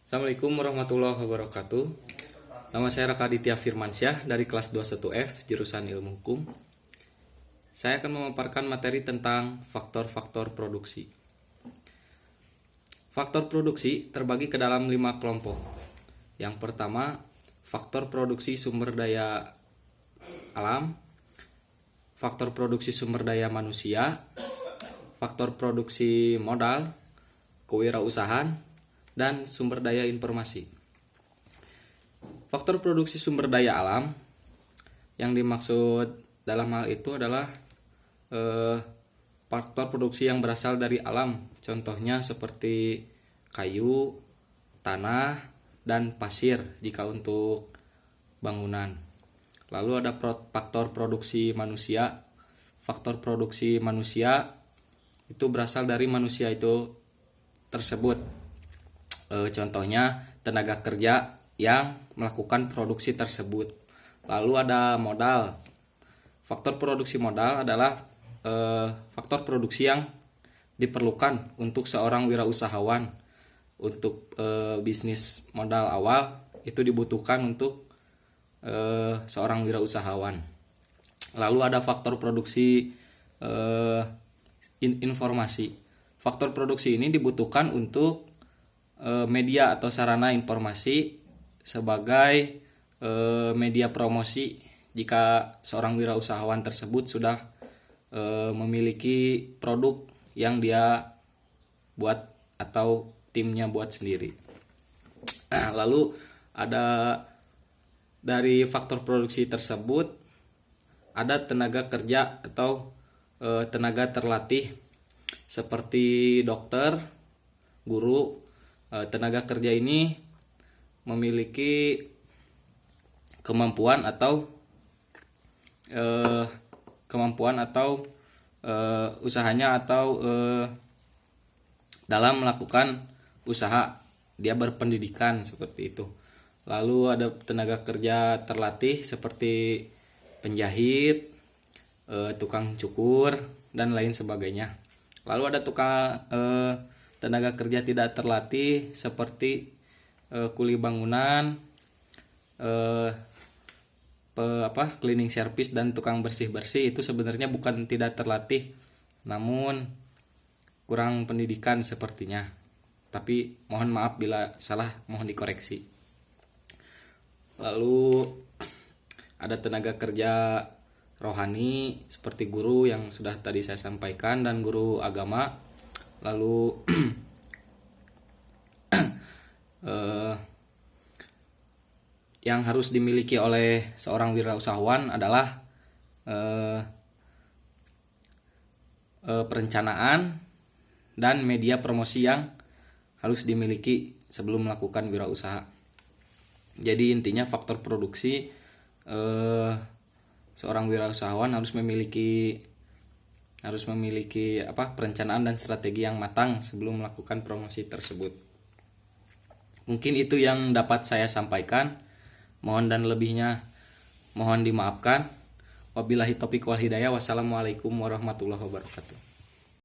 Assalamualaikum warahmatullahi wabarakatuh. Nama saya Raka Aditya Firmansyah dari kelas 21F jurusan Ilmu Hukum. Saya akan memaparkan materi tentang faktor-faktor produksi. Faktor produksi terbagi ke dalam 5 kelompok. Yang pertama, faktor produksi sumber daya alam, faktor produksi sumber daya manusia, faktor produksi modal, kewirausahaan, dan sumber daya informasi. Faktor produksi sumber daya alam yang dimaksud dalam hal itu adalah faktor produksi yang berasal dari alam. Contohnya seperti kayu, tanah, dan pasir jika untuk bangunan. Lalu ada faktor produksi manusia. Faktor produksi manusia itu berasal dari manusia itu tersebut. Contohnya tenaga kerja yang melakukan produksi tersebut. Lalu ada modal. Faktor produksi modal adalah faktor produksi yang diperlukan untuk seorang wirausahawan. Untuk bisnis modal awal itu dibutuhkan untuk seorang wirausahawan. Lalu ada faktor produksi informasi. Faktor produksi ini dibutuhkan untuk media atau sarana informasi sebagai media promosi jika seorang wirausahawan tersebut sudah memiliki produk yang dia buat atau timnya buat sendiri. Lalu ada dari faktor produksi tersebut ada tenaga kerja atau tenaga terlatih seperti dokter, guru. Tenaga kerja ini memiliki kemampuan atau usahanya atau dalam melakukan usaha dia berpendidikan seperti itu. Lalu ada tenaga kerja terlatih seperti penjahit, tukang cukur, dan lain sebagainya. Lalu ada tenaga kerja tidak terlatih seperti kuli bangunan, cleaning service, dan tukang bersih-bersih. Itu sebenarnya bukan tidak terlatih, namun kurang pendidikan sepertinya. Tapi mohon maaf bila salah, mohon dikoreksi. Lalu ada tenaga kerja rohani seperti guru yang sudah tadi saya sampaikan dan guru agama. Lalu yang harus dimiliki oleh seorang wirausahawan adalah perencanaan dan media promosi yang harus dimiliki sebelum melakukan wirausaha. Jadi intinya faktor produksi seorang wirausahawan harus memiliki perencanaan dan strategi yang matang sebelum melakukan promosi tersebut. Mungkin itu yang dapat saya sampaikan. Mohon dan lebihnya mohon dimaafkan. Wabillahi taufiq wal hidayah. Wassalamualaikum warahmatullahi wabarakatuh.